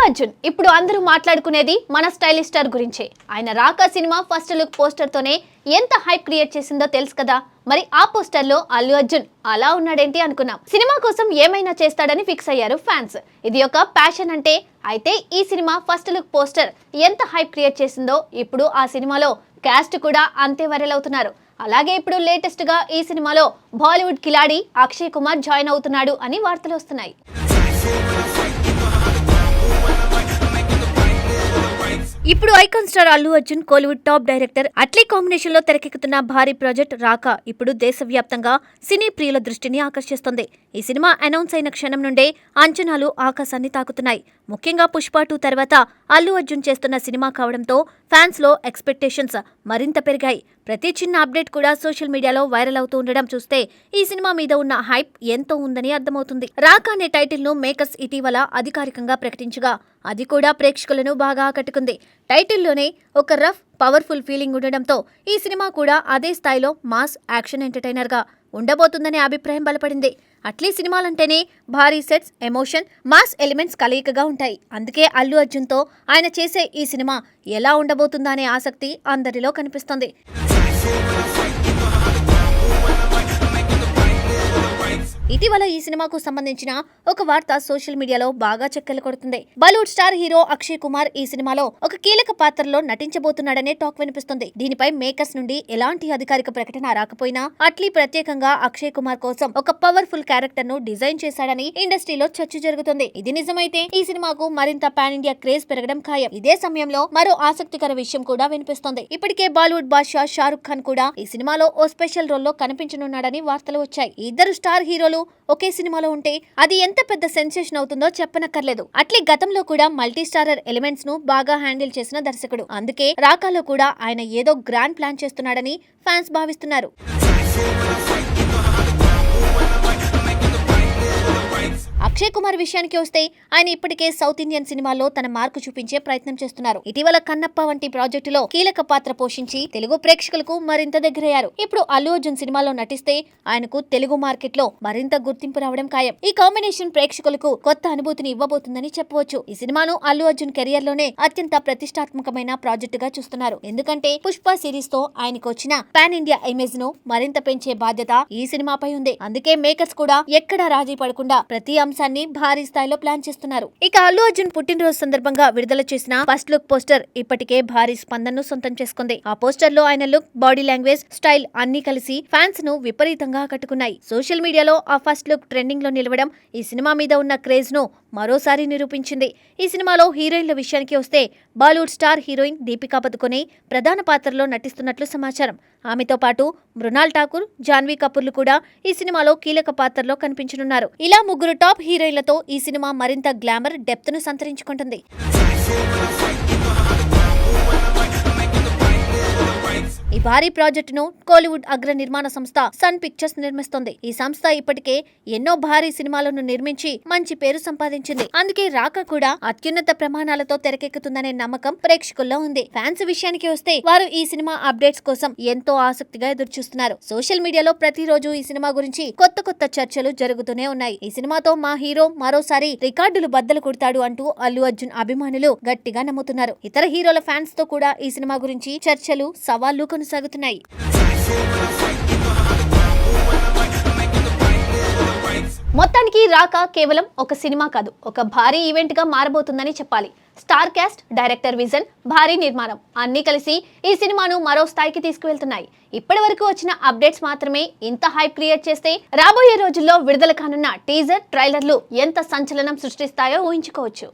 అర్జున్ ఇప్పుడు అందరూ మాట్లాడుకునేది మన స్టైలిష్ స్టార్ గురించే. ఆయన రాకా సినిమా ఫస్ట్ లుక్ పోస్టర్ తోనే ఎంత హైప్ క్రియేట్ చేసిందో తెలుసు కదా. మరి ఆ పోస్టర్ లో అల్లు అర్జున్ అలా ఉన్నాడేంటి అనుకున్నాం. సినిమా కోసం ఏమైనా చేస్తాడని ఫిక్స్ అయ్యారు ఫ్యాన్స్. ఇది ఒక ప్యాషన్ అంటే. అయితే ఈ సినిమా ఫస్ట్ లుక్ పోస్టర్ ఎంత హైప్ క్రియేట్ చేసిందో ఇప్పుడు ఆ సినిమాలో క్యాస్ట్ కూడా అంతే వైరల్ అవుతున్నారు. అలాగే ఇప్పుడు లేటెస్ట్ గా ఈ సినిమాలో బాలీవుడ్ కిలాడి అక్షయ్ కుమార్ జాయిన్ అవుతున్నాడు అని వార్తలు వస్తున్నాయి. ఇప్పుడు icon star Allu Arjun Kollywood top director Atlee combination లో తెరకెక్కుతున్న భారీ ప్రాజెక్ట్ రాకా ఇప్పుడు దేశవ్యాప్తంగా సినీ ప్రియుల దృష్టిని ఆకర్షిస్తుంది. ఈ సినిమా అనౌన్స్ అయిన క్షణం నుండే అంచనాలు ఆకాశాన్ని తాకుతున్నాయి. ముఖ్యంగా పుష్ప 2 తర్వాత అల్లు అర్జున్ చేస్తున్న సినిమా కావడంతో ఫ్యాన్స్ లో ఎక్స్పెక్టేషన్స్ మరింత పెరిగాయి. ప్రతి చిన్న అప్డేట్ కూడా సోషల్ మీడియాలో వైరల్ అవుతూ ఉండడం చూస్తే ఈ సినిమా మీద ఉన్న హైప్ ఎంతో ఉందని అర్థమవుతుంది. రాకా అనే టైటిల్ ను మేకర్స్ ఇటీవల అధికారికంగా ప్రకటించగా అది కూడా ప్రేక్షకులను బాగా ఆకట్టుకుంది. టైటిల్లోనే ఒక రఫ్ పవర్ఫుల్ ఫీలింగ్ ఉండడంతో ఈ సినిమా కూడా అదే స్థాయిలో మాస్ యాక్షన్ ఎంటర్టైనర్ గా ఉండబోతుందనే అభిప్రాయం బలపడింది. అట్లీ సినిమాలంటేనే భారీ సెట్స్, ఎమోషన్, మాస్ ఎలిమెంట్స్ కలయికగా ఉంటాయి. అందుకే అల్లు అర్జున్ తో ఆయన చేసే ఈ సినిమా ఎలా ఉండబోతుందా అనే ఆసక్తి అందరిలో కనిపిస్తుంది. ఇటీవల ఈ సినిమాకు సంబంధించిన ఒక వార్త సోషల్ మీడియాలో బాగా చక్కర్లు కొడుతుంది. బాలీవుడ్ స్టార్ హీరో అక్షయ్ కుమార్ ఈ సినిమాలో ఒక కీలక పాత్రలో నటించబోతున్నాడనే టాక్ వినిపిస్తుంది. దీనిపై మేకర్స్ నుండి ఎలాంటి అధికారిక ప్రకటన రాకపోయినా అట్లీ ప్రత్యేకంగా అక్షయ్ కుమార్ కోసం ఒక పవర్ఫుల్ క్యారెక్టర్ ను డిజైన్ చేశాడని ఇండస్ట్రీలో చర్చ జరుగుతుంది. ఇది నిజమైతే ఈ సినిమాకు మరింత పాన్ ఇండియా క్రేజ్ పెరగడం ఖాయం. ఇదే సమయంలో మరో ఆసక్తికర విషయం కూడా వినిపిస్తుంది. ఇప్పటికే బాలీవుడ్ బాద్షా షారుఖ్ ఖాన్ కూడా ఈ సినిమాలో ఓ స్పెషల్ రోల్ లో కనిపించనున్నాడని వార్తలు వచ్చాయి. ఇద్దరు స్టార్ హీరోలు ఒకే సినిమాలో ఉంటే అది ఎంత పెద్ద సెన్సేషన్ అవుతుందో చెప్పనక్కర్లేదు. అట్లీ గతంలో కూడా మల్టీ స్టారర్ ఎలిమెంట్స్ ను బాగా హ్యాండిల్ చేసిన దర్శకుడు. అందుకే రాకాలో కూడా ఆయన ఏదో గ్రాండ్ ప్లాన్ చేస్తున్నాడని ఫ్యాన్స్ భావిస్తున్నారు. అక్షయ్ కుమార్ విషయానికి వస్తే ఆయన ఇప్పటికే సౌత్ ఇండియన్ సినిమాల్లో తన మార్కు చూపించే ప్రయత్నం చేస్తున్నారు. ఇటీవల కన్నప్ప వంటి ప్రాజెక్టులో కీలక పాత్ర పోషించి తెలుగు ప్రేక్షకులకు మరింత దగ్గరయ్యారు. ఇప్పుడు అల్లు అర్జున్ సినిమాలో నటిస్తే ఆయనకు తెలుగు మార్కెట్ లో మరింత గుర్తింపు రావడం ఖాయం. ఈ కాంబినేషన్ ప్రేక్షకులకు కొత్త అనుభూతిని ఇవ్వబోతుందని చెప్పవచ్చు. ఈ సినిమాను అల్లు అర్జున్ కెరియర్ లోనే అత్యంత ప్రతిష్టాత్మకమైన ప్రాజెక్టు గా చూస్తున్నారు. ఎందుకంటే పుష్ప సిరీస్ తో ఆయనకు వచ్చిన పాన్ ఇండియా ఇమేజ్ ను మరింత పెంచే బాధ్యత ఈ సినిమాపై ఉంది. అందుకే మేకర్స్ కూడా ఎక్కడా రాజీ పడకుండా ప్రతి అంశాన్ని భారీ స్థాయిలో ప్లాన్ చేస్తున్నారు. ఇక అల్లు అర్జున్ పుట్టినరోజు సందర్భంగా విడుదల చేసిన ఫస్ట్ లుక్ పోస్టర్ ఇప్పటికే భారీ స్పందనను సొంతం చేసుకుంది. ఆ పోస్టర్ లో ఆయన లుక్, బాడీ లాంగ్వేజ్, స్టైల్ అన్ని కలిసి ఫ్యాన్స్ ను విపరీతంగా ఆకట్టుకున్నాయి. సోషల్ మీడియాలో ఆ ఫస్ట్ లుక్ ట్రెండింగ్ లో నిలవడం ఈ సినిమా మీద ఉన్న క్రేజ్ ను మరోసారి నిరూపించింది. ఈ సినిమాలో హీరోయిన్ల విషయానికి వస్తే బాలీవుడ్ స్టార్ హీరోయిన్ దీపికా పదుకొనే ప్రధాన పాత్రలో నటిస్తున్నట్లు సమాచారం. ఆమెతో పాటు మృణాల్ ఠాకూర్, జాన్వీ కపూర్లు కూడా ఈ సినిమాలో కీలక పాత్రలో కనిపించనున్నారు. ఇలా ముగ్గురు టాప్ హీరోయిన్లతో ఈ సినిమా మరింత గ్లామర్, డెప్త్ ను సంతరించుకుంటుంది. ఈ భారీ ప్రాజెక్టును కోలీవుడ్ అగ్ర నిర్మాణ సంస్థ సన్ పిక్చర్స్ నిర్మిస్తోంది. ఈ సంస్థ ఇప్పటికే ఎన్నో భారీ సినిమాలను నిర్మించి మంచి పేరు సంపాదించింది. అందుకే రాకా కూడా అత్యున్నత ప్రమాణాలతో తెరకెక్కుతుందనే నమ్మకం ప్రేక్షకుల్లో ఉంది. ఫ్యాన్స్ విషయానికి వస్తే వారు ఈ సినిమా అప్డేట్స్ కోసం ఎంతో ఆసక్తిగా ఎదురుచూస్తున్నారు. సోషల్ మీడియాలో ప్రతిరోజు ఈ సినిమా గురించి కొత్త కొత్త చర్చలు జరుగుతూనే ఉన్నాయి. ఈ సినిమాతో మా హీరో మరోసారి రికార్డులు బద్దలు కొడతాడు అంటూ అల్లు అర్జున్ అభిమానులు గట్టిగా నమ్ముతున్నారు. ఇతర హీరోల ఫ్యాన్స్ తో కూడా ఈ సినిమా గురించి చర్చలు, సవాళ్లు కొనసాగుతున్నాయి. మొత్తానికి రాకా కేవలం ఒక సినిమా కాదు, ఒక భారీ ఈవెంట్ గా మారబోతుందని చెప్పాలి. స్టార్ క్యాస్ట్, డైరెక్టర్ విజన్, భారీ నిర్మాణం అన్ని కలిసి ఈ సినిమాను మరో స్థాయికి తీసుకువెళ్తున్నాయి. ఇప్పటి వరకు వచ్చిన అప్డేట్స్ మాత్రమే ఇంత హైప్ క్రియేట్ చేస్తే రాబోయే రోజుల్లో విడుదల కానున్న టీజర్, ట్రైలర్లు ఎంత సంచలనం సృష్టిస్తాయో ఊహించుకోవచ్చు.